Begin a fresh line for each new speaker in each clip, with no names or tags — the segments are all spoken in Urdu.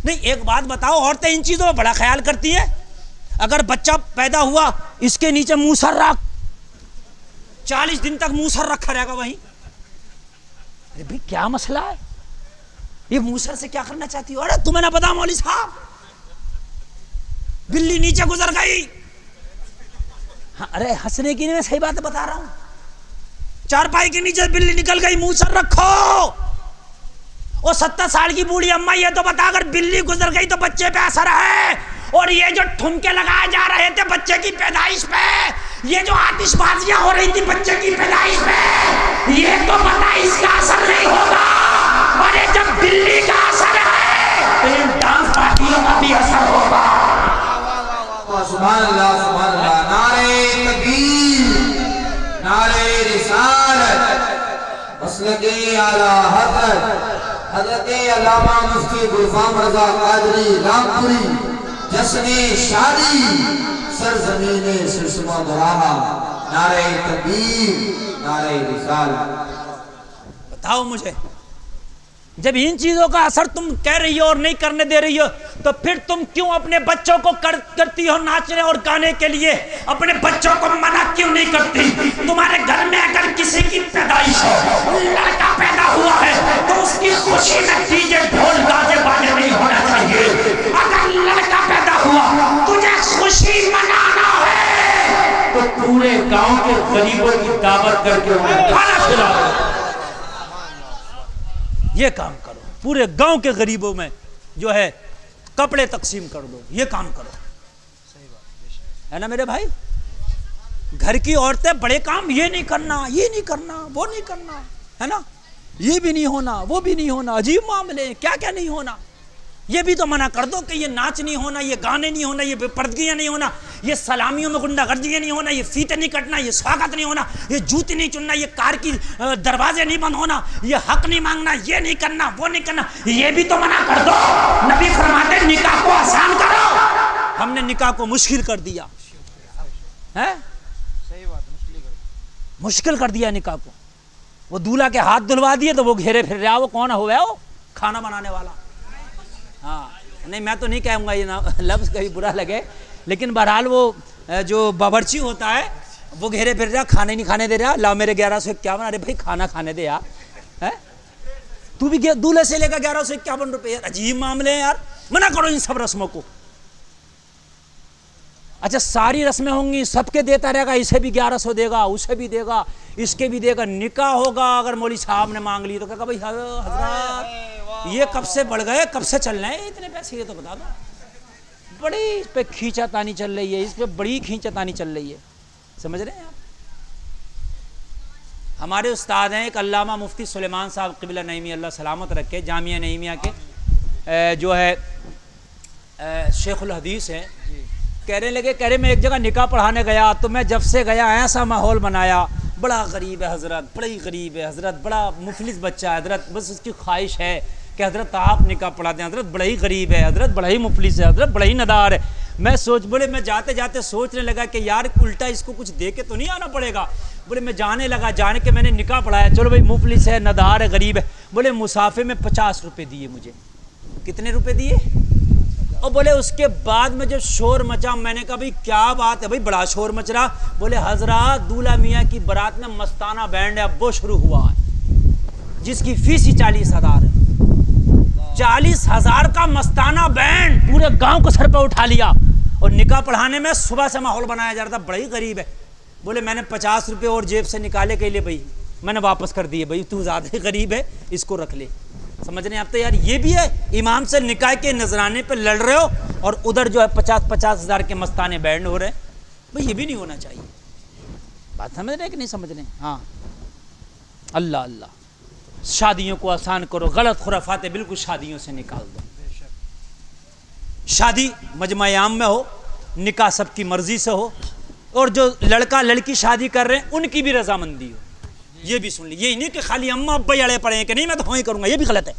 نہیں ایک بات بتاؤ، عورتیں ان چیزوں میں بڑا خیال کرتی ہیں. اگر بچہ پیدا ہوا اس کے نیچے موسر رکھ، 40 دن تک موسر رکھا رہے گا وہیں. ارے بھائی کیا مسئلہ ہے؟ یہ موسر سے کیا کرنا چاہتی ہو؟ ارے تمہیں نہ پتا مولوی صاحب، بلی نیچے گزر گئی. ہاں ارے ہنسنے کی نہیں، میں صحیح بات بتا رہا ہوں. چارپائی کے نیچے بلی نکل گئی، موسر رکھو. اور 70 سال کی بوڑھی اماں یہ تو بتا اگر بلی گزر گئی تو بچے پہ اثر ہے. اور یہ جو ٹھمکے لگائے جا رہے تھے بچے کی پیدائش پہ، یہ جو آتش بازیاں ہو رہی تھی بچے کی پیدائش پہ، یہ تو پتا اس کا اثر نہیں ہوگا. اور یہ جب بلی کا اثر ہے تو ان ڈانس پارٹیوں کا بھی اثر ہوگا.
سبحان اللہ سبحان اللہ. نعرہ تکبیر، نعرہ رسالت، مسلک اعلیٰ حضرت علامہ مفتی غلام رضا قادری رامپوری، جشن شادی سرزمین سرسما دراہا. نعرہ تکبیر، نعرہ رسالت.
بتاؤ مجھے، جب ان چیزوں کا اثر تم کہہ رہی ہو اور نہیں کرنے دے رہی ہو تو پھر تم کیوں اپنے بچوں کو کرتی ہو ناچنے اور گانے کے لیے؟ اپنے بچوں کو منع کیوں نہیں کرتی؟ تمہارے گھر میں اگر کسی کی پیدائش ہے، لڑکا پیدا ہوا ہے تو اس کی خوشی میں ڈی جے ڈھول گاجے باجے نہیں ہونا چاہیے. اگر لڑکا پیدا ہوا تجھے خوشی منانا ہے تو پورے گاؤں کے غریبوں کی دعوت کر کے انہیں کھانا کھلاؤ. یہ کام کرو، پورے گاؤں کے غریبوں میں جو ہے کپڑے تقسیم کر دو. یہ کام کرو، ہے نا میرے بھائی؟ گھر کی عورتیں بڑے کام یہ نہیں کرنا، یہ نہیں کرنا، وہ نہیں کرنا، ہے نا؟ یہ بھی نہیں ہونا، وہ بھی نہیں ہونا، عجیب معاملے، کیا کیا نہیں ہونا. یہ بھی تو منع کر دو کہ یہ ناچ نہیں ہونا، یہ گانے نہیں ہونا، یہ بے پردگیاں نہیں ہونا، یہ سلامیوں میں غنڈہ گردیاں نہیں ہونا، یہ فیتے نہیں کٹنا، یہ سواگت نہیں ہونا، یہ جوتی نہیں چننا، یہ کار کی دروازے نہیں بند ہونا، یہ حق نہیں مانگنا، یہ نہیں کرنا، وہ نہیں کرنا. یہ بھی تو منع کر دو. نبی فرماتے نکاح کو آسان کرو، ہم نے نکاح کو مشکل کر دیا ہے. مشکل کر دیا نکاح کو. وہ دولہا کے ہاتھ دھلوا دیے تو وہ گھیرے پھر رہا، وہ کون ہوا وہ کھانا بنانے والا. ہاں نہیں میں تو نہیں کہوں گا یہ لفظ کہیں برا لگے، لیکن بہرحال وہ جو باورچی ہوتا ہے وہ گھیرے پھر رہا، کھانے نہیں کھانے دے رہا. لاؤ میرے 1151. ارے بھائی کھانا کھانے دے یار. تو بھی دولہے سے لے کر 1151 روپے. یار عجیب معاملے ہیں یار، منع کرو ان سب رسموں کو. اچھا ساری رسمیں ہوں گی، سب کے دیتا رہے گا، اسے بھی 1100 دے گا، اسے بھی دے گا، اس کے بھی دے گا. نکاح ہوگا اگر مولوی صاحب نے مانگ لی تو کہا بھائی حضرات یہ کب سے بڑھ گئے، کب سے چل رہے ہیں اتنے پیسے، یہ تو بتا دو. بڑی اس پہ کھینچا تانی چل رہی ہے، اس پہ بڑی کھینچا تانی چل رہی ہے. سمجھ رہے ہیں آپ؟ ہمارے استاد ہیں ایک علامہ مفتی سلیمان صاحب قبلہ نعیمی، اللہ سلامت رکھے، جامعہ نعیمیہ کے جو ہے شیخ الحدیث ہیں. کہنے لگے، کہہ رہے میں ایک جگہ نکاح پڑھانے گیا تو میں جب سے گیا ایسا ماحول بنایا، بڑا غریب ہے حضرت، بڑی غریب ہے حضرت، بڑا مفلس بچہ ہے حضرت، بس اس کی خواہش ہے کہ حضرت آپ نکاح پڑھا دیں، حضرت بڑا ہی غریب ہے حضرت، بڑا ہی مفلس ہے حضرت، بڑا ہی ندار ہے. میں جاتے جاتے سوچنے لگا کہ یار الٹا اس کو کچھ دے کے تو نہیں آنا پڑے گا. بولے میں جانے لگا، جانے کے میں نے نکاح پڑھایا، چلو بھائی مفلس ہے، ندار ہے، غریب ہے. بولے مسافے میں 50 روپے دیے مجھے. کتنے روپے دیے؟ اور بولے اس کے بعد میں جب شور مچا، میں نے کہا بھائی کیا بات ہے بھائی، بڑا شور مچ رہا. بولے حضرات دولہا میاں کی برات میں مستانہ بینڈ ہے، اب وہ شروع ہوا ہے جس کی فیس ہی 40,000 ہے. 40,000 کا مستانہ بینڈ پورے گاؤں کو سر پہ اٹھا لیا، اور نکاح پڑھانے میں صبح سے ماحول بنایا جا رہا تھا. بڑا ہی غریب ہے. بولے میں نے 50 روپے اور جیب سے نکالے کے لیے بھائی میں نے واپس کر دیے، بھائی تو زیادہ ہی غریب ہے، اس کو رکھ لے. سمجھ رہے ہیں آپ؟ تو یار یہ بھی ہے، امام سے نکاح کے نذرانے پہ لڑ رہے ہو اور ادھر جو ہے 50,000 کے مستانے بینڈ ہو رہے ہیں. بھائی یہ بھی نہیں ہونا چاہیے. بات سمجھ رہے ہیں کہ نہیں سمجھ رہے ہیں؟ ہاں اللہ اللہ. شادیوں کو آسان کرو، غلط خرافات بالکل شادیوں سے نکال دو. شادی مجمع عام میں ہو، نکاح سب کی مرضی سے ہو، اور جو لڑکا لڑکی شادی کر رہے ہیں ان کی بھی رضامندی ہو. یہ بھی سن لی، یہ نہیں کہ خالی اماں ابا اڑے پڑے ہیں کہ نہیں میں تو ہوں ہی کروں گا، یہ بھی غلط ہے.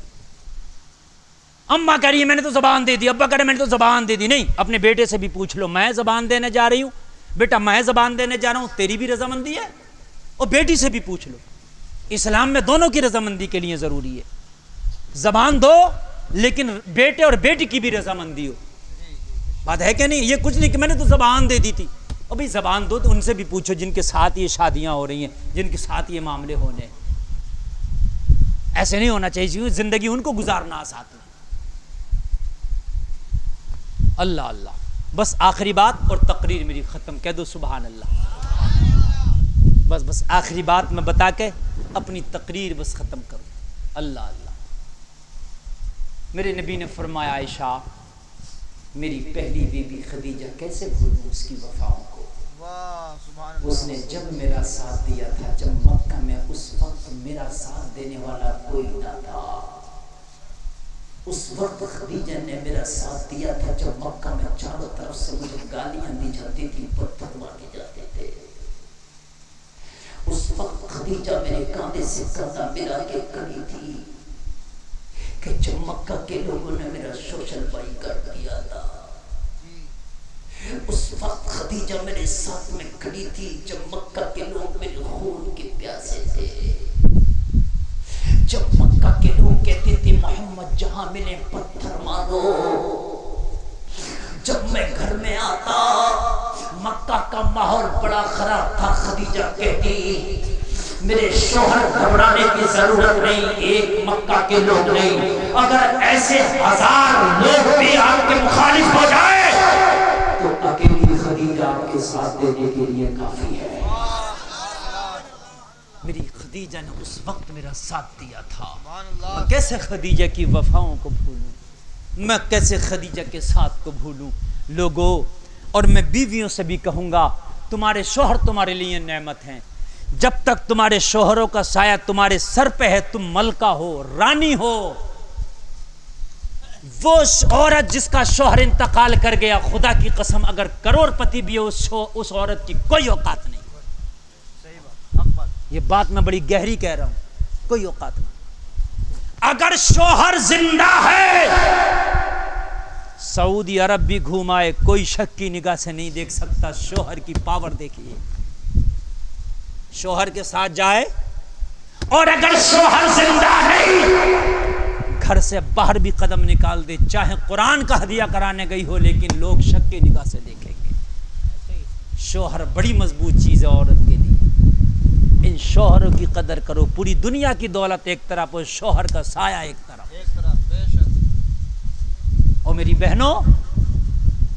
اماں کہہ رہی ہے میں نے تو زبان دے دی، ابا کہہ رہے میں نے تو زبان دے دی. نہیں، اپنے بیٹے سے بھی پوچھ لو، میں زبان دینے جا رہی ہوں بیٹا، میں زبان دینے جا رہا ہوں، تیری بھی رضامندی ہے؟ اور بیٹی سے بھی پوچھ لو. اسلام میں دونوں کی رضامندی کے لیے ضروری ہے. زبان دو لیکن بیٹے اور بیٹی کی بھی رضامندی ہو. بات ہے کہ نہیں؟ یہ کچھ نہیں کہ میں نے تو زبان دے دی تھی. ابھی زبان دو تو ان سے بھی پوچھو جن کے ساتھ یہ شادیاں ہو رہی ہیں، جن کے ساتھ یہ معاملے ہونے ہیں. ایسے نہیں ہونا چاہیے، زندگی ان کو گزارنا ساتھ میں. اللہ اللہ. بس آخری بات اور تقریر میری ختم. کہہ دو سبحان اللہ. بس آخری بات میں بتا کے اپنی تقریر بس ختم کروں. اللہ اللہ. میرے نبی نے فرمایا عائشہ میری پہلی بیوی خدیجہ کیسے بھولوں اس کی وفاؤں کو. اس نے جب میرا ساتھ دیا تھا جب مکہ میں، اس وقت میرا ساتھ دینے والا کوئی نہ تھا. اس وقت خدیجہ نے میرا ساتھ دیا تھا جب مکہ میں چاروں طرف سے مجھے گالیاں دی جاتی تھی، پتھر مارے جاتے تھے. اس وقت خدیجہ میرے کاندھے سے کندھا ملا کے کھڑی تھی کہ جب مکہ کے لوگوں نے میرا شوشل بائی کر دیا تھا. اس وقت خدیجہ میرے ساتھ میں کھڑی تھی جب مکہ کے لوگ میرے خون کے پیاسے تھے. جب مکہ کے لوگ کہتے تھے محمد جہاں ملے پتھر مارو. جب میں گھر میں آتا مکہ کا ماحول بڑا خراب تھا. خدیجہ کہتی میرے شوہر گھبرانے کی ضرورت نہیں، ایک مکہ کے لوگ نہیں، اگر ایسے 1000 لوگ بھی آپ کے مخالف ہو جائے تو اکیلی خدیجہ آپ کے ساتھ دینے کے لیے کافی ہے. میری خدیجہ نے اس وقت میرا ساتھ دیا تھا. میں کیسے خدیجہ کی وفاؤں کو بھولوں، میں کیسے خدیجہ کے ساتھ کو بھولوں. لوگوں اور میں بیویوں سے بھی کہوں گا تمہارے شوہر تمہارے لیے نعمت ہیں. جب تک تمہارے شوہروں کا سایہ تمہارے سر پہ ہے تم ملکہ ہو، رانی ہو. وہ عورت جس کا شوہر انتقال کر گیا، خدا کی قسم اگر کروڑ پتی بھی ہو اس عورت کی کوئی اوقات نہیں. یہ بات میں بڑی گہری کہہ رہا ہوں، کوئی اوقات نہیں. اگر شوہر زندہ ہے سعودی عرب بھی گھومائے کوئی شک کی نگاہ سے نہیں دیکھ سکتا. شوہر کی پاور دیکھیے، شوہر کے ساتھ جائے. اور اگر شوہر زندہ ہے گھر سے باہر بھی قدم نکال دے، چاہے قرآن کا ہدیہ کرانے گئی ہو، لیکن لوگ شک کی نگاہ سے دیکھیں گے. شوہر بڑی مضبوط چیز ہے عورت کے لیے. ان شوہروں کی قدر کرو. پوری دنیا کی دولت ایک طرف اور شوہر کا سایہ ایک طرف. اور میری بہنوں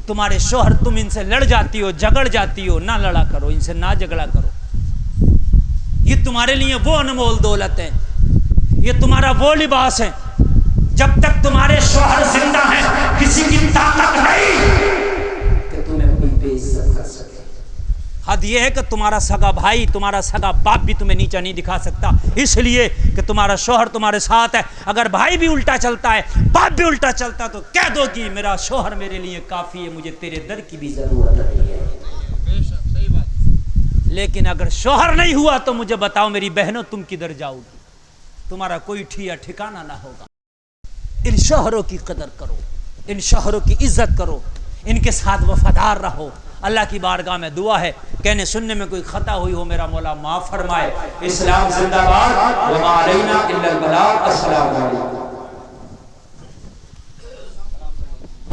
تمہارے شوہر تم ان سے لڑ جاتی ہو، جھگڑ جاتی ہو، نہ لڑا کرو، ان سے نہ جھگڑا کرو. یہ تمہارے لیے وہ انمول دولت ہے، یہ تمہارا وہ لباس ہے. جب تک تمہارے شوہر زندہ ہیں کسی کی طاقت نہیں کہ تمہیں اپنی بے عزت کر سکے. حد یہ ہے کہ تمہارا سگا بھائی، تمہارا سگا باپ بھی تمہیں نیچا نہیں دکھا سکتا، اس لیے کہ تمہارا شوہر تمہارے ساتھ ہے. اگر بھائی بھی الٹا چلتا ہے، باپ بھی الٹا چلتا ہے، تو کہہ دو کہ میرا شوہر میرے لیے کافی ہے، مجھے تیرے در کی بھی ضرورت نہیں ہے. لیکن اگر شوہر نہیں ہوا تو مجھے بتاؤ میری بہنوں تم کدھر جاؤ گی؟ تمہارا کوئی ٹھکانہ نہ ہوگا. ان شوہروں کی قدر کرو، ان شوہروں کی عزت کرو، ان کے ساتھ وفادار رہو. اللہ کی بارگاہ میں دعا ہے کہنے سننے میں کوئی خطا ہوئی ہو میرا مولا معاف فرمائے. اسلام زندہ باد، وما علینا الا البلاغ. السلام علیکم.